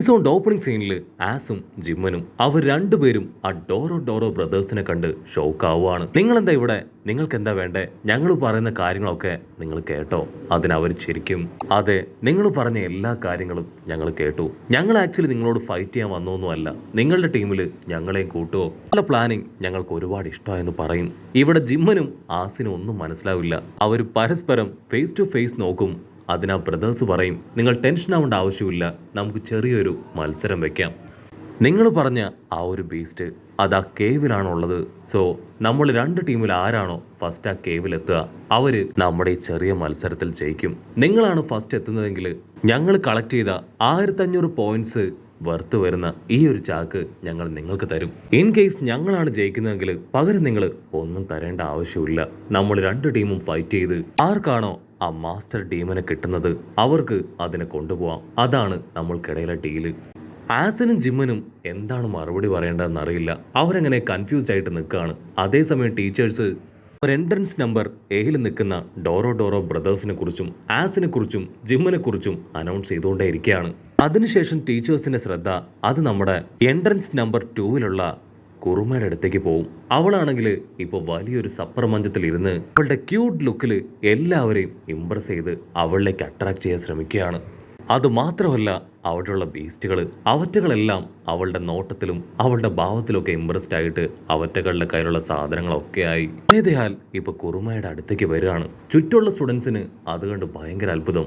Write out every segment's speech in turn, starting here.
Episode opening സീനിൽ ആസും ജിമ്മനും അവർ രണ്ടുപേരും ആ ഡോറോ ഡോറോ ബ്രദേഴ്സിനെ കണ്ട് ഷോക്കാവുകയാണ്. നിങ്ങളെന്താ ഇവിടെ? നിങ്ങൾക്ക് എന്താ വേണ്ടേ? ഞങ്ങൾ പറയുന്ന കാര്യങ്ങളൊക്കെ നിങ്ങൾ കേട്ടോ? അതിനവർ ശരിക്കും അതെ, നിങ്ങൾ പറഞ്ഞ എല്ലാ കാര്യങ്ങളും ഞങ്ങൾ കേട്ടു. ഞങ്ങൾ ആക്ച്വലി നിങ്ങളോട് ഫൈറ്റ് ചെയ്യാൻ വന്നൊന്നുമല്ല. നിങ്ങളുടെ ടീമിൽ ഞങ്ങളെയും കൂട്ടുവോ? നല്ല പ്ലാനിങ് ഞങ്ങൾക്ക് ഒരുപാട് ഇഷ്ടമായെന്ന് പറയും. ഇവിടെ ജിമ്മനും ആസിനും ഒന്നും മനസ്സിലാവില്ല. അവർ പരസ്പരം ഫേസ് ടു ഫേസ് നോക്കും. അതിനാ ബ്രദേഴ്സ് പറയും, നിങ്ങൾ ടെൻഷൻ ആവേണ്ട ആവശ്യമില്ല, നമുക്ക് ചെറിയൊരു മത്സരം വെക്കാം. നിങ്ങൾ പറഞ്ഞ ആ ഒരു ബീസ്റ്റ് അത് ആ കേവിലാണുള്ളത്. സോ നമ്മൾ രണ്ട് ടീമിൽ ആരാണോ ഫസ്റ്റ് ആ കേവിലെത്തുക അവർ നമ്മുടെ ഈ ചെറിയ മത്സരത്തിൽ ജയിക്കും. നിങ്ങളാണ് ഫസ്റ്റ് എത്തുന്നതെങ്കിൽ ഞങ്ങൾ കളക്ട് ചെയ്ത 1500 പോയിന്റ്സ് വർത്ത് വരുന്ന ഈ ഒരു ചാക്ക് ഞങ്ങൾ നിങ്ങൾക്ക് തരും. ഇൻ കേസ് ഞങ്ങളാണ് ജയിക്കുന്നതെങ്കിൽ പകരം നിങ്ങൾ ഒന്നും തരേണ്ട ആവശ്യമില്ല. നമ്മൾ രണ്ട് ടീമും ഫൈറ്റ് ചെയ്ത് ആർക്കാണോ ആ മാസ്റ്റർ ഡീമനെ കിട്ടുന്നത് അവർക്ക് അതിനെ കൊണ്ടുപോകാം. അതാണ് നമ്മൾക്കിടയിലെ ഡീല്. ആസിനും ജിമ്മനും എന്താണ് മറുപടി പറയേണ്ടതെന്ന് അറിയില്ല. അവരങ്ങനെ കൺഫ്യൂസ്ഡ് ആയിട്ട് നിൽക്കുകയാണ്. അതേസമയം ടീച്ചേഴ്സ് ഒരു എൻട്രൻസ് നമ്പർ എയിൽ നിൽക്കുന്ന ഡോറോ ഡോറോ ബ്രദേഴ്സിനെ കുറിച്ചും ആസിനെ കുറിച്ചും ജിമ്മനെ കുറിച്ചും അനൗൺസ് ചെയ്തുകൊണ്ടേയിരിക്കുകയാണ്. അതിനുശേഷം ടീച്ചേഴ്സിന്റെ ശ്രദ്ധ അത് നമ്മുടെ എൻട്രൻസ് നമ്പർ 2 കുറുമയുടെ അടുത്തേക്ക് പോവും. അവളാണെങ്കിൽ ഇപ്പോൾ വലിയൊരു സപ്പർ മഞ്ചത്തിൽ ഇരുന്ന് അവളുടെ ക്യൂട്ട് ലുക്കിൽ എല്ലാവരെയും ഇംപ്രസ് ചെയ്ത് അവളിലേക്ക് അട്രാക്ട് ചെയ്യാൻ ശ്രമിക്കുകയാണ്. അതുമാത്രമല്ല, അവിടെയുള്ള ബീസ്റ്റുകൾ അവറ്റകളെല്ലാം അവളുടെ നോട്ടത്തിലും അവളുടെ ഭാവത്തിലൊക്കെ ഇംപ്രസ്ഡ് ആയിട്ട് അവറ്റകളുടെ കയ്യിലുള്ള സാധനങ്ങളൊക്കെ ആയി ഏതയാൽ ഇപ്പൊ കുറുമയുടെ അടുത്തേക്ക് വരികയാണ്. ചുറ്റുള്ള സ്റ്റുഡൻസിന് അത് കണ്ട് ഭയങ്കര അത്ഭുതം.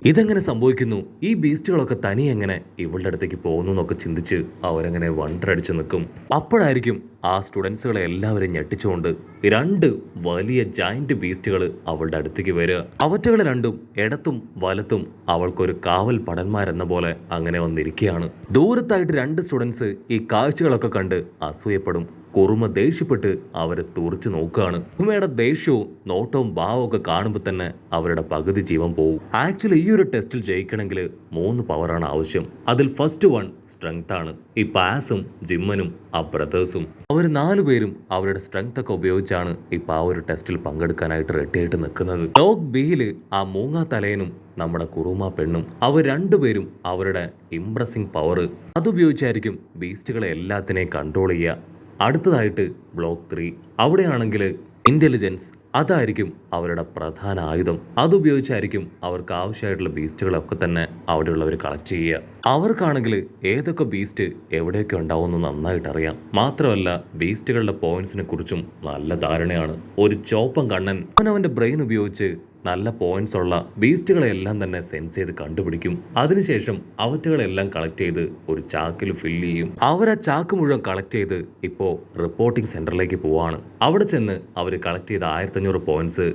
ഇതെങ്ങനെ സംഭവിക്കുന്നു? ഈ ബീസ്റ്റുകളൊക്കെ തനി എങ്ങനെ ഇവളുടെ അടുത്തേക്ക് പോകുന്നു എന്നൊക്കെ ചിന്തിച്ച് അവരങ്ങനെ വണ്ടറടിച്ച് നിൽക്കും. അപ്പോഴായിരിക്കും ആ സ്റ്റുഡൻസുകളെ എല്ലാവരും ഞെട്ടിച്ചുകൊണ്ട് രണ്ട് വലിയ ജയന്റ് ബീസ്റ്റുകൾ അവളുടെ അടുത്തേക്ക് വരിക. അവറ്റകൾ രണ്ടും ഇടത്തും വലത്തും അവൾക്കൊരു കാവൽ പടന്മാരെന്ന പോലെ അങ്ങനെ വന്നിരിക്കുകയാണ്. ദൂരത്തായിട്ട് രണ്ട് സ്റ്റുഡൻസ് ഈ കാഴ്ചകളൊക്കെ കണ്ട് അസൂയപ്പെടും. കുറുമ ദേഷ്യപ്പെട്ട് അവരെ തുറിച്ച് നോക്കുകയാണ്. കുറുമയുടെ ദേഷ്യവും നോട്ടവും ഭാവവും ഒക്കെ കാണുമ്പോൾ തന്നെ അവരുടെ പകുതി ജീവൻ പോവും. ആക്ച്വലി ഈ ഒരു ടെസ്റ്റിൽ ജയിക്കണമെങ്കിൽ 3 പവറാണ് ആവശ്യം. അതിൽ ഫസ്റ്റ് 1 സ്ട്രെങ്ത് ആണ്. ഈ പാസും ജിമ്മനും ആ ബ്രദേഴ്സും അവർ 4 പേരും അവരുടെ സ്ട്രെങ്ത് ഒക്കെ ഉപയോഗിച്ചാണ് ഇപ്പൊ ആ ഒരു ടെസ്റ്റിൽ പങ്കെടുക്കാനായിട്ട് റെഡിയായിട്ട് നിൽക്കുന്നത്. ലോഗ് ബിയിൽ ആ മൂങ്ങാ തലയനും നമ്മുടെ കുറുമ പെണ്ണും അവർ രണ്ടുപേരും അവരുടെ ഇംപ്രസിംഗ് പവർ അതുപയോഗിച്ചായിരിക്കും ബീസ്റ്റുകളെ എല്ലാത്തിനെയും കൺട്രോൾ ചെയ്യുക. അടുത്തതായിട്ട് ബ്ലോക്ക് 3 അവിടെയാണെങ്കിൽ ഇന്റലിജൻസ് അതായിരിക്കും അവരുടെ പ്രധാന ആയുധം. അതുപയോഗിച്ചായിരിക്കും അവർക്ക് ആവശ്യമായിട്ടുള്ള ബീസ്റ്റുകളൊക്കെ തന്നെ അവിടെയുള്ളവർ കളക്ട് ചെയ്യുക. അവർക്കാണെങ്കിൽ ഏതൊക്കെ ബീസ്റ്റ് എവിടെയൊക്കെ ഉണ്ടാവുമെന്ന് നന്നായിട്ട് അറിയാം. മാത്രമല്ല ബീസ്റ്റുകളുടെ പോയിന്റ്സിനെ കുറിച്ചും നല്ല ധാരണയാണ്. ഒരു ചോപ്പൻ കണ്ണൻ അവന്റെ ബ്രെയിൻ ഉപയോഗിച്ച് നല്ല പോയിന്റ്സ് ഉള്ള ബീസ്റ്റുകളെല്ലാം തന്നെ സെൻസ് ചെയ്ത് കണ്ടുപിടിക്കും. അതിനുശേഷം അവറ്റകളെല്ലാം കളക്ട് ചെയ്ത് ഒരു ചാക്കിൽ ഫില്ല് ചെയ്യും. അവർ ആ ചാക്ക് മുഴുവൻ കളക്ട് ചെയ്ത് ഇപ്പോ റിപ്പോർട്ടിംഗ് സെന്ററിലേക്ക് പോവാണ്. അവിടെ ചെന്ന് അവർ കളക്ട് ചെയ്ത 1500 പോയിന്റ്സ്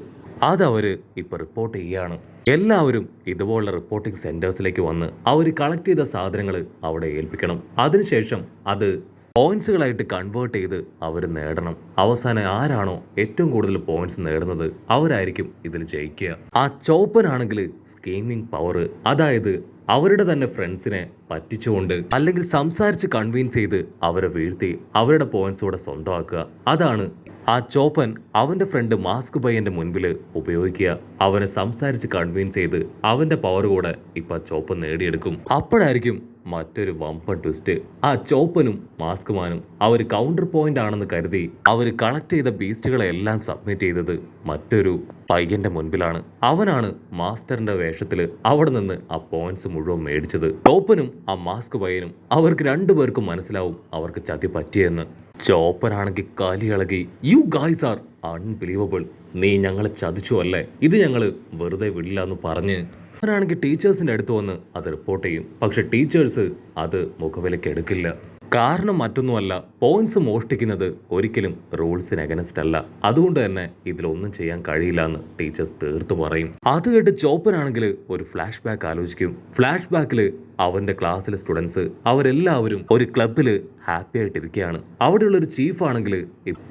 അതവര് ഇപ്പൊ റിപ്പോർട്ട് ചെയ്യാണ്. എല്ലാവരും ഇതുപോലുള്ള റിപ്പോർട്ടിംഗ് സെന്റേഴ്സിലേക്ക് വന്ന് അവർ കളക്ട് ചെയ്ത സാധനങ്ങൾ അവിടെ ഏൽപ്പിക്കണം. അതിനുശേഷം അത് പോയിന്റ്സുകളായിട്ട് കൺവേർട്ട് ചെയ്ത് അവർ നേടണം. അവസാനം ആരാണോ ഏറ്റവും കൂടുതൽ പോയിന്റ്സ് നേടുന്നത് അവരായിരിക്കും ഇതിൽ ജയിക്കുക. ആ ചോപ്പനാണെങ്കിൽ സ്കീമിംഗ് പവർ, അതായത് അവരുടെ തന്നെ ഫ്രണ്ട്സിനെ പറ്റിച്ചുകൊണ്ട് അല്ലെങ്കിൽ സംസാരിച്ച് കൺവിൻസ് ചെയ്ത് അവരെ വീഴ്ത്തി അവരുടെ പോയിന്റ്സ് കൂടെ സ്വന്തമാക്കുക. അതാണ് ആ ചോപ്പൻ അവന്റെ ഫ്രണ്ട് മാസ്ക് പയ്യന്റെ മുൻപിൽ ഉപയോഗിക്കുക. അവനെ സംസാരിച്ച് കൺവിൻസ് ചെയ്ത് അവന്റെ പവർ കൂടെ ഇപ്പൊ ചോപ്പൻ നേടിയെടുക്കും. അപ്പോഴായിരിക്കും മറ്റൊരു വമ്പൻ ട്വിസ്റ്റ്. ആ ചോപ്പനും മാസ്കുമാനും അവർ കൗണ്ടർ പോയിന്റ് ആണെന്ന് കരുതി അവർ കളക്ട് ചെയ്ത ബീസ്റ്റുകളെ എല്ലാം സബ്മിറ്റ് ചെയ്തത് മറ്റൊരു പയ്യന്റെ മുൻപിലാണ്. അവനാണ് മാസ്റ്ററിന്റെ വേഷത്തിൽ അവിടെ നിന്ന് ആ പോയിന്റ്സ് മുഴുവൻ മേടിച്ചത്. ചോപ്പനും ആ മാസ്ക് പയ്യനും അവർക്ക് രണ്ടുപേർക്കും മനസ്സിലാവും അവർക്ക് ചതി പറ്റിയെന്ന്. ചോപ്പനാണെങ്കിൽ കലിയിളകി, യു ഗായ്സ് ആർ അൺബിലീവബിൾ, നീ ഞങ്ങളെ ചതിച്ചു അല്ലേ, ഇത് ഞങ്ങള് വെറുതെ വിടില്ല എന്ന് പറഞ്ഞ് അവനാണെങ്കിൽ ടീച്ചേഴ്സിന്റെ അടുത്ത് വന്ന് അത് റിപ്പോർട്ട് ചെയ്യും. പക്ഷെ ടീച്ചേഴ്സ് അത് മുഖവിലേക്ക് എടുക്കില്ല. കാരണം മറ്റൊന്നുമല്ല, പോയിന്റ്സ് മോഷ്ടിക്കുന്നത് ഒരിക്കലും റൂൾസിന് അഗനസ്റ്റ് അല്ല. അതുകൊണ്ട് തന്നെ ഇതിലൊന്നും ചെയ്യാൻ കഴിയില്ല എന്ന് ടീച്ചേഴ്സ് തീർത്തു പറയും. അത് കേട്ട് ചോപ്പനാണെങ്കിൽ ഒരു ഫ്ലാഷ് ബാക്ക് ആലോചിക്കും. ഫ്ലാഷ് ബാക്കിൽ അവന്റെ ക്ലാസ്സിലെ സ്റ്റുഡൻസ് അവരെല്ലാവരും ഒരു ക്ലബിൽ ഹാപ്പി ആയിട്ടിരിക്കുകയാണ്. അവിടെയുള്ള ഒരു ചീഫ് ആണെങ്കിൽ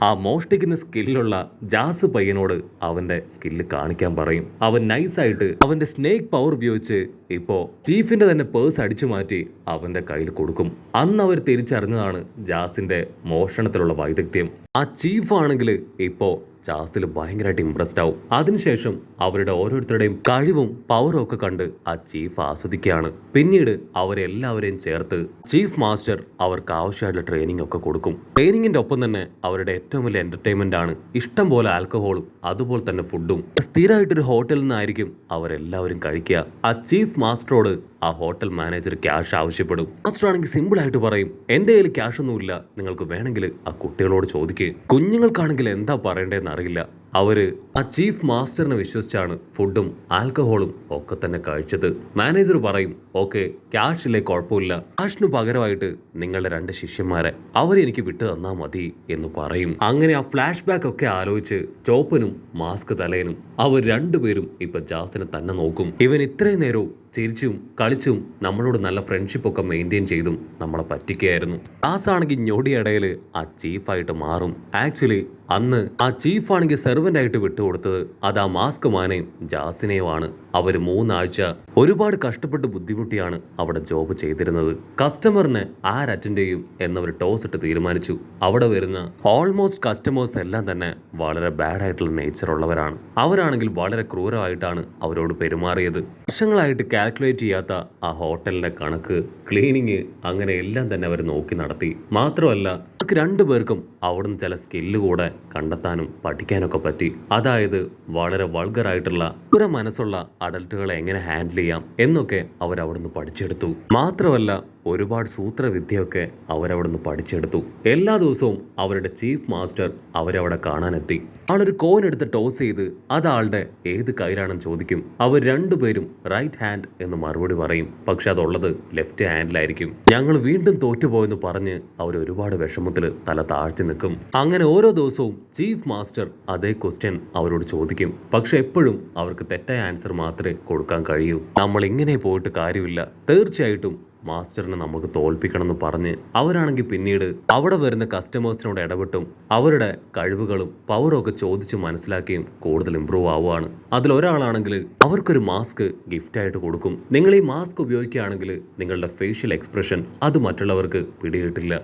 ആ മോഷ്ടിക്കുന്ന സ്കില്ലുള്ള ജാസ് പയ്യനോട് അവന്റെ സ്കില്ല് കാണിക്കാൻ പറയും. അവൻ നൈസായിട്ട് അവന്റെ സ്നേക്ക് പവർ ഉപയോഗിച്ച് ഇപ്പോ ചീഫിന്റെ തന്നെ പേഴ്സ് അടിച്ചു മാറ്റി അവന്റെ കയ്യിൽ കൊടുക്കും. അന്ന് അവർ തിരിച്ചറിഞ്ഞതാണ് ജാസിന്റെ മോഷണത്തിലുള്ള വൈദഗ്ധ്യം. ആ ചീഫ് ആണെങ്കിൽ ഇപ്പോ ജാസിൽ ഭയങ്കരമായിട്ട് ഇംപ്രസ്ഡ് ആവും. അതിനുശേഷം അവരുടെ ഓരോരുത്തരുടെയും കഴിവും പവറും ഒക്കെ കണ്ട് ആ ചീഫ് ആസ്വദിക്കുകയാണ്. പിന്നീട് അവരെല്ലാവരെയും ചേർത്ത് ചീഫ് മാസ്റ്റർ അവർക്ക് ആവശ്യമായിട്ടുള്ള ട്രെയിനിങ് ഒക്കെ കൊടുക്കും. ട്രെയിനിങ്ങിന്റെ ഒപ്പം തന്നെ അവരുടെ ഏറ്റവും വലിയ എന്റർടൈൻമെന്റ് ആണ് ഇഷ്ടം പോലെ ആൽക്കഹോളും അതുപോലെ തന്നെ ഫുഡും. സ്ഥിരമായിട്ടൊരു ഹോട്ടലിൽ നിന്നായിരിക്കും അവരെല്ലാവരും കഴിക്കുക. ആ ചീഫ് മാസ്റ്ററോട് ആ ഹോട്ടൽ മാനേജർ ക്യാഷ് ആവശ്യപ്പെടും. മാസ്റ്റർ ആണെങ്കിൽ സിമ്പിൾ ആയിട്ട് പറയും, എന്റെ കയ്യിൽ ക്യാഷ് ഒന്നുമില്ല, നിങ്ങൾക്ക് വേണമെങ്കിൽ ആ കുട്ടികളോട് ചോദിക്കേ. കുഞ്ഞുങ്ങൾക്കാണെങ്കിൽ എന്താ പറയേണ്ടതെന്ന് അറിയില്ല. അവര് ആ ചീഫ് മാസ്റ്ററിനെ വിശ്വസിച്ചാണ് ഫുഡും ആൽക്കഹോളും ഒക്കെ തന്നെ കഴിച്ചത്. മാനേജർ പറയും, ഓക്കെ ക്യാഷ് ഇല്ലേ കുഴപ്പമില്ല, ക്യാഷിന് പകരമായിട്ട് നിങ്ങളുടെ 2 ശിഷ്യന്മാരെ അവരെ എനിക്ക് വിട്ടു തന്നാ മതി എന്ന് പറയും. അങ്ങനെ ആ ഫ്ലാഷ് ബാക്ക് ഒക്കെ ആലോചിച്ച് ചോപ്പനും മാസ്ക് തലയനും അവർ രണ്ടുപേരും ഇപ്പൊ ജാസിനെ തന്നെ നോക്കും. ഇവൻ ഇത്രയും നേരവും ചിരിച്ചും കളിച്ചും നമ്മളോട് നല്ല ഫ്രണ്ട്ഷിപ്പ് ഒക്കെ മെയിൻറ്റെയിൻ ചെയ്തും നമ്മളെ പറ്റിക്കുകയായിരുന്നു. ജാസാണെങ്കിൽ ഞൊടിയിടയിൽ ആ ചീഫായിട്ട് മാറും. ആക്ച്വലി അന്ന് ആ ചീഫ് ആണെങ്കിൽ സെർവന്റ് ആയിട്ട് വിട്ടുകൊടുത്തത് അത് ആ മാസ്ക് മാനെയും ജാസിനെയുമാണ്. അവർ 3 ആഴ്ച ഒരുപാട് കഷ്ടപ്പെട്ട് ബുദ്ധിമുട്ടിയാണ് അവിടെ ജോബ് ചെയ്തിരുന്നത്. കസ്റ്റമറിനെ ആര് അറ്റൻഡ് ചെയ്യും എന്നവർ ടോസ് ഇട്ട് തീരുമാനിച്ചു. അവിടെ വരുന്ന ഓൾമോസ്റ്റ് കസ്റ്റമേഴ്സ് എല്ലാം തന്നെ വളരെ ബാഡ് ആയിട്ടുള്ള നേച്ചർ ഉള്ളവരാണ്. അവരാണെങ്കിൽ വളരെ ക്രൂരമായിട്ടാണ് അവരോട് പെരുമാറിയത്. വർഷങ്ങളായിട്ട് കാൽക്കുലേറ്റ് ചെയ്യാത്ത ആ ഹോട്ടലിന്റെ കണക്ക്, ക്ലീനിങ്, അങ്ങനെ എല്ലാം തന്നെ അവർ നോക്കി നടത്തി. മാത്രമല്ല അവർക്ക് 2 പേർക്കും അവിടുന്ന് ചില സ്കില്ല് കൂടെ കണ്ടെത്താനും പഠിക്കാനൊക്കെ പറ്റി. അതായത് വളരെ വൾഗറായിട്ടുള്ള ഒരു മനസ്സുള്ള അഡൽട്ടുകളെ എങ്ങനെ ഹാൻഡിൽ ചെയ്യാം എന്നൊക്കെ അവരവിടുന്ന് പഠിച്ചെടുത്തു. മാത്രമല്ല ഒരുപാട് സൂത്രവിദ്യയൊക്കെ അവരവിടുന്ന് പഠിച്ചെടുത്തു. എല്ലാ ദിവസവും അവരുടെ ചീഫ് മാസ്റ്റർ അവരവിടെ കാണാനെത്തി. ആളൊരു കോയിൻ എടുത്ത് ടോസ് ചെയ്ത് അതാളുടെ ഏത് കയ്യിലാണെന്ന് ചോദിക്കും. അവർ 2 പേരും റൈറ്റ് ഹാൻഡ് എന്ന് മറുപടി പറയും. പക്ഷെ അതുള്ളത് ലെഫ്റ്റ് ഹാൻഡിലായിരിക്കും. ഞങ്ങൾ വീണ്ടും തോറ്റുപോയെന്ന് പറഞ്ഞ് അവർ ഒരുപാട് വിഷമത്തിൽ തല താഴ്ത്തി നിൽക്കും. അങ്ങനെ ഓരോ ദിവസവും ചീഫ് മാസ്റ്റർ അതേ ക്വസ്റ്റ്യൻ അവരോട് ചോദിക്കും. പക്ഷെ എപ്പോഴും അവർക്ക് തെറ്റായ ആൻസർ മാത്രമേ കൊടുക്കാൻ കഴിയൂ. നമ്മൾ ഇങ്ങനെ പോയിട്ട് കാര്യമില്ല, തീർച്ചയായിട്ടും മാസ്റ്ററിനെ നമുക്ക് തോൽപ്പിക്കണം എന്ന് പറഞ്ഞ് അവരാണെങ്കിൽ പിന്നീട് അവിടെ വരുന്ന കസ്റ്റമേഴ്സിനോട് ഇടപെട്ടും അവരുടെ കഴിവുകളും പവറും ഒക്കെ ചോദിച്ച് മനസ്സിലാക്കിയും കൂടുതൽ ഇമ്പ്രൂവ് ആവുകയാണ്. അതിലൊരാളാണെങ്കിൽ അവർക്കൊരു മാസ്ക് ഗിഫ്റ്റ് ആയിട്ട് കൊടുക്കും. നിങ്ങൾ ഈ മാസ്ക് ഉപയോഗിക്കുകയാണെങ്കിൽ നിങ്ങളുടെ ഫേഷ്യൽ എക്സ്പ്രഷൻ അത് മറ്റുള്ളവർക്ക് പിടികിട്ടില്ല.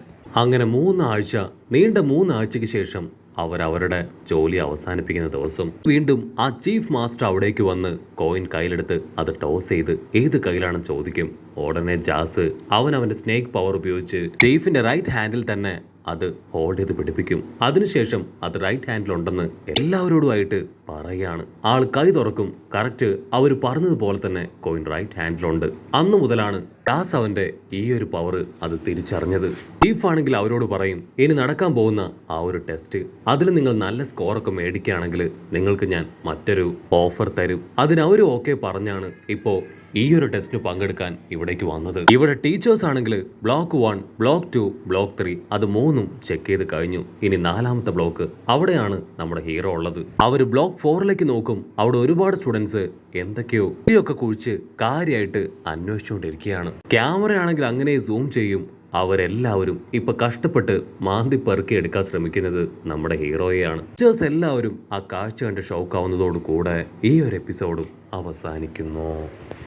അങ്ങനെ 3 ആഴ്ച, നീണ്ട 3 ആഴ്ചയ്ക്ക് ശേഷം അവരുടെ ജോലി അവസാനിപ്പിക്കുന്ന ദിവസം വീണ്ടും ആ ചീഫ് മാസ്റ്റർ അവിടേക്ക് വന്ന് കോയിൻ കയ്യിലെടുത്ത് അത് ടോസ് ചെയ്ത് ഏത് കയ്യിലാണെന്ന് ചോദിക്കും. ഉടനെ ജാസ് അവന്റെ സ്നേക്ക് പവർ ഉപയോഗിച്ച് ചീഫിന്റെ റൈറ്റ് ഹാൻഡിൽ തന്നെ അത് ഹോൾഡ് ചെയ്ത് പിടിപ്പിക്കും. അതിനുശേഷം അത് റൈറ്റ് ഹാൻഡിലുണ്ടെന്ന് എല്ലാവരോടുമായിട്ട് പറയുകയാണ്. ആൾ കൈ തുറക്കും. കറക്റ്റ് അവർ പറഞ്ഞതുപോലെ തന്നെ കോയിൻ റൈറ്റ് ഹാൻഡിലുണ്ട്. അന്നു മുതലാണ് ജാസ് അവന്റെ ഈ ഒരു പവർ അത് തിരിച്ചറിഞ്ഞത്. ചീഫ് ആണെങ്കിൽ അവരോട് പറയും, ഇനി നടക്കാൻ പോകുന്ന ആ ഒരു ടെസ്റ്റ് അതിൽ നിങ്ങൾ നല്ല സ്കോറൊക്കെ മേടിക്കുകയാണെങ്കിൽ നിങ്ങൾക്ക് ഞാൻ മറ്റൊരു ഓഫർ തരും. അതിനവരും ഓക്കെ പറഞ്ഞാണ് ഇപ്പോൾ ഈ ഒരു ടെസ്റ്റിന് പങ്കെടുക്കാൻ ഇവിടേക്ക് വന്നത്. ഇവിടെ ടീച്ചേഴ്സ് ആണെങ്കിൽ ബ്ലോക്ക് 1, ബ്ലോക്ക് 2, ബ്ലോക്ക് 3 അത് 3ഉം ചെക്ക് ചെയ്ത് കഴിഞ്ഞു. ഇനി 4ാമത്തെ ബ്ലോക്ക്, അവിടെയാണ് നമ്മുടെ ഹീറോ ഉള്ളത്. അവർ ബ്ലോക്ക് 4ലേക്ക് നോക്കും. അവിടെ ഒരുപാട് സ്റ്റുഡൻസ് എന്തൊക്കെയോ ഇതൊക്കെ കുഴിച്ച് കാര്യമായിട്ട് അന്വേഷിച്ചുകൊണ്ടിരിക്കുകയാണ്. ക്യാമറയാണെങ്കിൽ അങ്ങനെ സൂം ചെയ്യും. അവരെല്ലാവരും ഇപ്പൊ കഷ്ടപ്പെട്ട് മാന്തി പെറുക്കി എടുക്കാൻ ശ്രമിക്കുന്നത് നമ്മുടെ ഹീറോയെയാണ്. ടീച്ചേഴ്സ് എല്ലാവരും ആ കാഴ്ച കണ്ട് ഷോക്കാവുന്നതോടു കൂടെ ഈ ഒരു എപ്പിസോഡും അവസാനിക്കുന്നു.